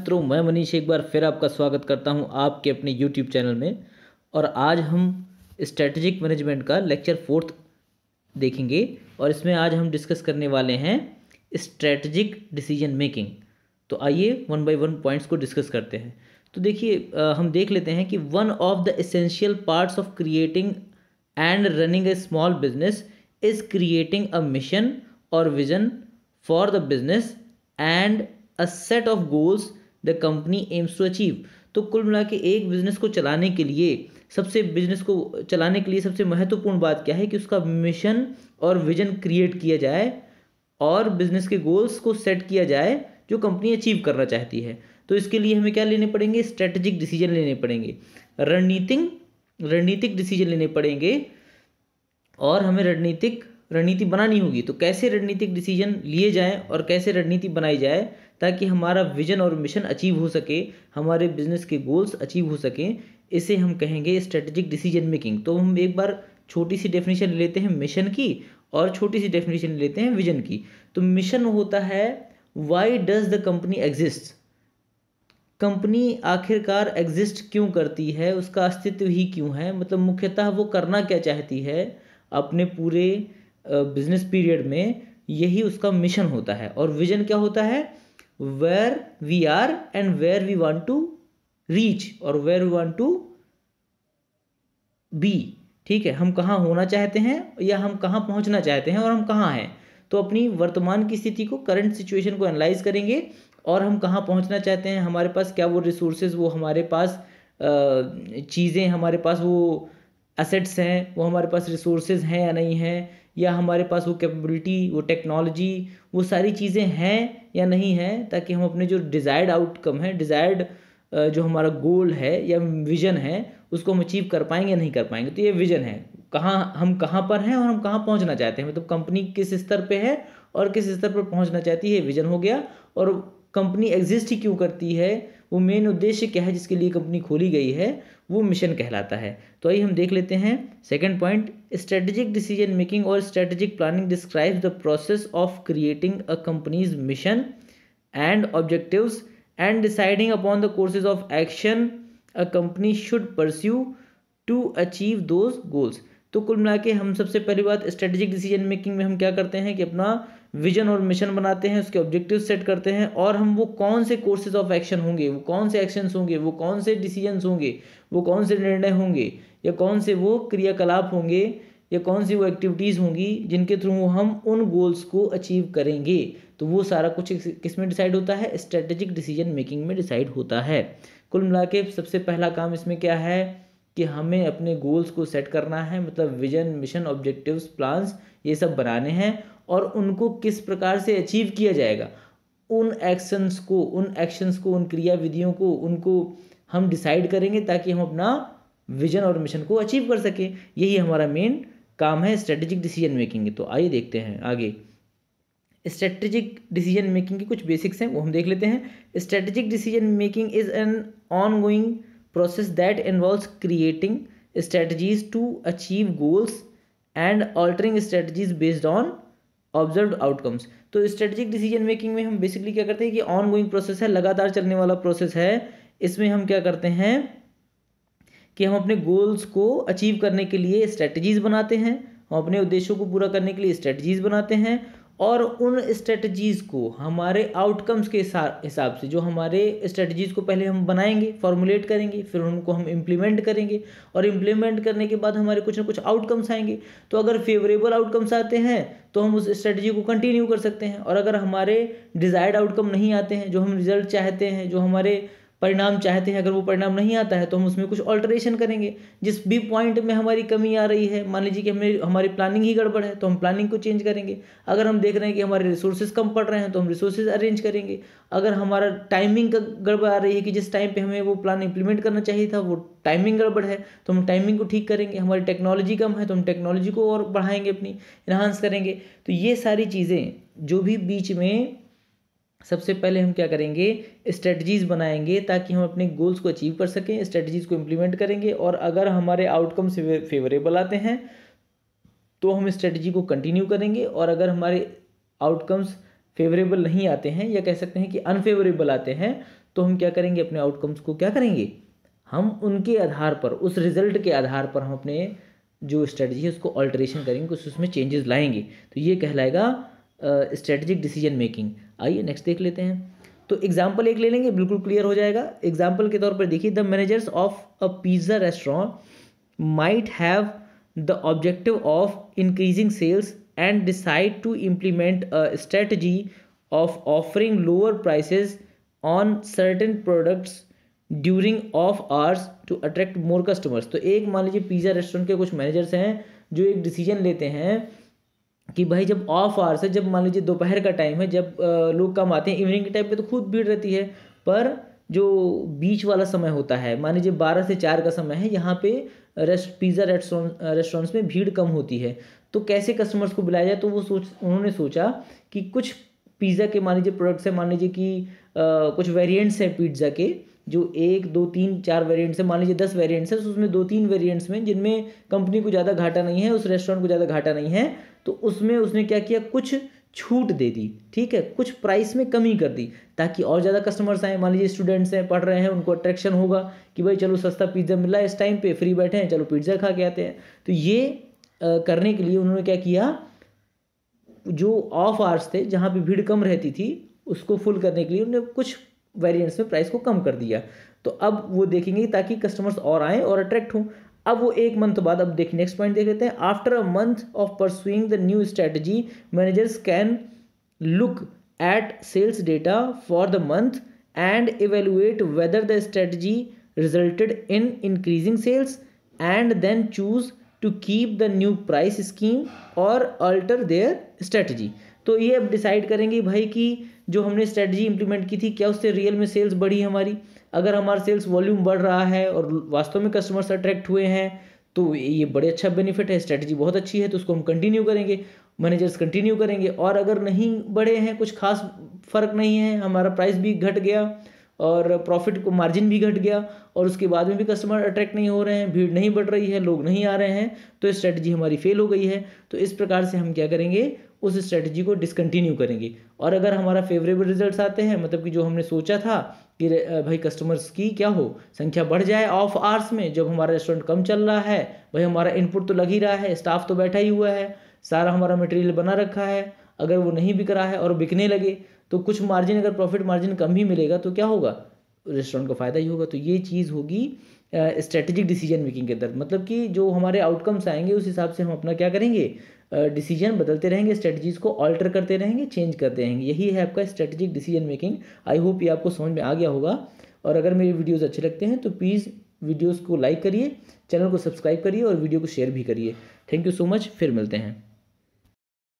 मित्रों, मैं मनीष एक बार फिर आपका स्वागत करता हूं आपके अपने यूट्यूब चैनल में। और आज हम स्ट्रेटजिक मैनेजमेंट का लेक्चर 4 देखेंगे और इसमें आज हम डिस्कस करने वाले हैं स्ट्रेटजिक डिसीजन मेकिंग। तो आइए वन बाय वन पॉइंट्स को डिस्कस करते हैं। तो देखिए, हम देख लेते हैं कि one of the essential parts of creating and running a small business is creating a mission और vision for the business and a set of goals the company aims to achieve. तो कुल मिला के एक बिजनेस को चलाने के लिए सबसे महत्वपूर्ण बात क्या है कि उसका मिशन और विजन क्रिएट किया जाए और बिजनेस के गोल्स को सेट किया जाए जो कंपनी अचीव करना चाहती है। तो इसके लिए हमें क्या लेने पड़ेंगे? स्ट्रेटेजिक डिसीजन लेने पड़ेंगे, रणनीतिक डिसीजन लेने पड़ेंगे और हमें रणनीति बनानी होगी। तो कैसे रणनीतिक डिसीजन लिए जाएं और कैसे रणनीति बनाई जाए ताकि हमारा विजन और मिशन अचीव हो सके, हमारे बिजनेस के गोल्स अचीव हो सकें, इसे हम कहेंगे स्ट्रेटेजिक डिसीजन मेकिंग। तो हम एक बार छोटी सी डेफिनेशन ले लेते हैं मिशन की और छोटी सी डेफिनेशन ले लेते हैं विजन की। तो मिशन होता है why does the company exist. Company आखिरकार एग्जिस्ट क्यों करती है, उसका अस्तित्व ही क्यों है, मतलब मुख्यतः वो करना क्या चाहती है अपने पूरे बिजनेस पीरियड में, यही उसका मिशन होता है। और विजन क्या होता है? Where we are and where we want to reach और where we want to be. ठीक है, हम कहाँ होना चाहते हैं या हम कहाँ पहुँचना चाहते हैं और हम कहाँ हैं। तो अपनी वर्तमान की स्थिति को, करंट सिचुएशन को एनालाइज करेंगे और हम कहाँ पहुँचना चाहते हैं, हमारे पास क्या वो रिसोर्सेज, वो हमारे पास चीज़ें, हमारे पास वो एसेट्स हैं, वो हमारे पास रिसोर्सेज हैं या नहीं हैं, या हमारे पास वो कैपेबिलिटी, वो टेक्नोलॉजी, वो सारी चीज़ें हैं या नहीं हैं, ताकि हम अपने जो डिज़ायर्ड आउटकम है, डिज़ायर्ड जो हमारा गोल है या विजन है, उसको हम अचीव कर पाएंगे या नहीं कर पाएंगे। तो ये विजन है, हम कहाँ पर हैं और हम कहाँ पहुँचना चाहते हैं, मतलब कंपनी किस स्तर पे है और किस स्तर पर पहुँचना चाहती है, विजन हो गया। और कंपनी एग्जिस्ट ही क्यों करती है, वो मेन उद्देश्य क्या है जिसके लिए कंपनी खोली गई है, वो मिशन कहलाता है। तो आइए हम देख लेते हैं second point. Strategic decision making और strategic planning describes the process of creating a company's mission and objectives and deciding upon the courses of action a company should pursue to achieve those goals. तो कुल मिला के हम सबसे पहली बात, strategic decision making में हम क्या करते हैं कि अपना विजन और मिशन बनाते हैं, उसके ऑब्जेक्टिव सेट करते हैं और हम वो कौन से कोर्सेज ऑफ एक्शन होंगे, वो कौन से एक्शंस होंगे, वो कौन से डिसीजंस होंगे, वो कौन से निर्णय होंगे, या कौन से वो क्रियाकलाप होंगे, या कौन सी वो एक्टिविटीज़ होंगी जिनके थ्रू हम उन गोल्स को अचीव करेंगे। तो वो सारा कुछ किस में डिसाइड होता है? स्ट्रेटेजिक डिसीजन मेकिंग में डिसाइड होता है। कुल मिला के सबसे पहला काम इसमें क्या है कि हमें अपने गोल्स को सेट करना है, मतलब विजन, मिशन, ऑब्जेक्टिव्स, प्लान्स, ये सब बनाने हैं और उनको किस प्रकार से अचीव किया जाएगा, उन एक्शंस को, उन क्रिया विधियों को, उनको हम डिसाइड करेंगे ताकि हम अपना विजन और मिशन को अचीव कर सकें। यही हमारा मेन काम है स्ट्रेटेजिक डिसीजन मेकिंग। तो आइए देखते हैं आगे। स्ट्रेटेजिक डिसीजन मेकिंग की कुछ बेसिक्स हैं, वो हम देख लेते हैं। Strategic decision making is an ongoing process that involves creating strategies to achieve goals and altering strategies based on observed outcomes। तो स्ट्रेटेजिक डिसीजन मेकिंग में हम बेसिकली क्या करते हैं कि ऑनगोइंग प्रोसेस है, लगातार चलने वाला प्रोसेस है। इसमें हम क्या करते हैं कि हम अपने गोल्स को अचीव करने के लिए स्ट्रेटजीज बनाते हैं, हम अपने उद्देश्यों को पूरा करने के लिए स्ट्रेटजीज बनाते हैं और उन स्ट्रेटजीज़ को हमारे आउटकम्स के हिसाब से, जो हमारे स्ट्रेटजीज़ को पहले हम बनाएंगे, फॉर्मुलेट करेंगे, फिर उनको हम इम्प्लीमेंट करेंगे और इम्प्लीमेंट करने के बाद हमारे कुछ ना कुछ आउटकम्स आएंगे। तो अगर फेवरेबल आउटकम्स आते हैं तो हम उस स्ट्रेटजी को कंटिन्यू कर सकते हैं, और अगर हमारे डिज़ायर्ड आउटकम नहीं आते हैं, जो हम रिजल्ट चाहते हैं, जो हमारे परिणाम चाहते हैं, अगर वो परिणाम नहीं आता है तो हम उसमें कुछ ऑल्टरेशन करेंगे। जिस भी पॉइंट में हमारी कमी आ रही है, मान लीजिए कि हमारी प्लानिंग ही गड़बड़ है तो हम प्लानिंग को चेंज करेंगे। अगर हम देख रहे हैं कि हमारे रिसोर्सेज कम पड़ रहे हैं तो हम रिसोर्सेज अरेंज करेंगे। अगर हमारा टाइमिंग का गड़बड़ आ रही है कि जिस टाइम पे हमें वो प्लान इंप्लीमेंट करना चाहिए था वो टाइमिंग गड़बड़ है तो हम टाइमिंग को ठीक करेंगे। हमारी टेक्नोलॉजी कम है तो हम टेक्नोलॉजी को और बढ़ाएंगे, अपनी इन्हांस करेंगे। तो ये सारी चीज़ें जो भी बीच में, सबसे पहले हम क्या करेंगे, स्ट्रेटजीज़ बनाएंगे ताकि हम अपने गोल्स को अचीव कर सकें, स्ट्रेटजीज़ को इम्प्लीमेंट करेंगे और अगर हमारे आउटकम से फेवरेबल आते हैं तो हम स्ट्रेटजी को कंटिन्यू करेंगे, और अगर हमारे आउटकम्स फेवरेबल नहीं आते हैं या कह सकते हैं कि अनफेवरेबल आते हैं तो हम क्या करेंगे, अपने आउटकम्स को क्या करेंगे, हम उनके आधार पर, उस रिजल्ट के आधार पर हम अपने जो स्ट्रेटजी है उसको ऑल्टरेशन करेंगे, कुछ उसमें चेंजेस लाएंगे। तो ये कहलाएगा स्ट्रेटजिक डिसीजन मेकिंग। आइए नेक्स्ट देख लेते हैं। तो एग्जाम्पल एक ले लेंगे, बिल्कुल क्लियर हो जाएगा। एग्जाम्पल के तौर पर देखिए, the managers of a pizza restaurant might have the objective of increasing sales and decide to implement a strategy of offering lower prices on certain products during off hours to attract more customers. तो एक मान लीजिए pizza restaurant के कुछ managers हैं जो एक decision लेते हैं कि भाई जब ऑफ आवर्स है, जब मान लीजिए दोपहर का टाइम है, जब लोग कम आते हैं, इवनिंग के टाइम पे तो खूब भीड़ रहती है, पर जो बीच वाला समय होता है, मान लीजिए 12 से 4 का समय है, यहाँ पे पिज़्ज़ा रेस्टोरेंट्स में भीड़ कम होती है। तो कैसे कस्टमर्स को बुलाया जाए, तो उन्होंने सोचा कि कुछ पिज़्ज़ा के मान लीजिए प्रोडक्ट्स हैं, मान लीजिए कि कुछ वेरिएंट्स हैं पिज़्ज़ा के, जो 1 2 3 4 वेरिएंट्स हैं, मान लीजिए 10 वेरिएंट्स हैं, तो उसमें 2-3 वेरिएंट्स में जिनमें कंपनी को ज़्यादा घाटा नहीं है, उस रेस्टोरेंट को ज़्यादा घाटा नहीं है, तो उसमें उसने क्या किया, कुछ छूट दे दी, ठीक है, कुछ प्राइस में कमी कर दी, ताकि और ज़्यादा कस्टमर्स आए। मान लीजिए स्टूडेंट्स हैं, पढ़ रहे हैं, उनको अट्रैक्शन होगा कि भाई चलो सस्ता पिज़्ज़ा मिल रहा है इस टाइम पे, फ्री बैठे हैं, चलो पिज़्ज़ा खा के आते हैं। तो ये करने के लिए उन्होंने क्या किया, जो ऑफ आवर्स थे जहाँ पे भीड़ कम रहती थी, उसको फुल करने के लिए उन्होंने कुछ वेरिएंट्स में प्राइस को कम कर दिया। तो अब वो देखेंगे ताकि कस्टमर्स और आएँ और अट्रैक्ट हों। अब वो 1 मंथ बाद, अब देख नेक्स्ट पॉइंट देख लेते हैं। After a month of pursuing the new strategy, managers can look at sales data for the month and evaluate whether the strategy resulted in increasing sales and then choose to keep the new price scheme or alter their strategy. तो ये अब decide करेंगे भाई कि जो हमने strategy implement की थी, क्या उससे रियल में सेल्स बढ़ी हमारी। अगर हमारा सेल्स वॉल्यूम बढ़ रहा है और वास्तव में कस्टमर्स अट्रैक्ट हुए हैं, तो ये बड़े अच्छा बेनिफिट है, स्ट्रेटजी बहुत अच्छी है, तो उसको हम कंटिन्यू करेंगे, मैनेजर्स कंटिन्यू करेंगे। और अगर नहीं बढ़े हैं, कुछ खास फ़र्क नहीं है, हमारा प्राइस भी घट गया और प्रॉफिट को मार्जिन भी घट गया, और उसके बाद में भी कस्टमर अट्रैक्ट नहीं हो रहे हैं, भीड़ नहीं बढ़ रही है, लोग नहीं आ रहे हैं, तो स्ट्रेटजी हमारी फेल हो गई है। तो इस प्रकार से हम क्या करेंगे, उस स्ट्रेटजी को डिसकंटिन्यू करेंगे। और अगर हमारा फेवरेबल रिजल्ट्स आते हैं, मतलब कि जो हमने सोचा था कि भाई कस्टमर्स की क्या हो, संख्या बढ़ जाए ऑफ आवर्स में, जब हमारा रेस्टोरेंट कम चल रहा है, भाई हमारा इनपुट तो लग ही रहा है, स्टाफ तो बैठा ही हुआ है, सारा हमारा मटेरियल बना रखा है, अगर वो नहीं बिक रहा है और बिकने लगे, तो कुछ मार्जिन, अगर प्रॉफिट मार्जिन कम भी मिलेगा तो क्या होगा, रेस्टोरेंट को फ़ायदा ही होगा। तो ये चीज़ होगी स्ट्रेटेजिक डिसीजन मेकिंग के अंदर, मतलब कि जो हमारे आउटकम्स आएंगे उस हिसाब से हम अपना क्या करेंगे, डिसीजन बदलते रहेंगे, स्ट्रेटजीज़ को ऑल्टर करते रहेंगे, चेंज करते रहेंगे। यही है आपका strategic decision making. I hope ये आपको समझ में आ गया होगा। और अगर मेरे वीडियोज़ अच्छे लगते हैं तो प्लीज़ वीडियोज़ को लाइक करिए, चैनल को सब्सक्राइब करिए और वीडियो को शेयर भी करिए। थैंक यू सो मच, फिर मिलते हैं।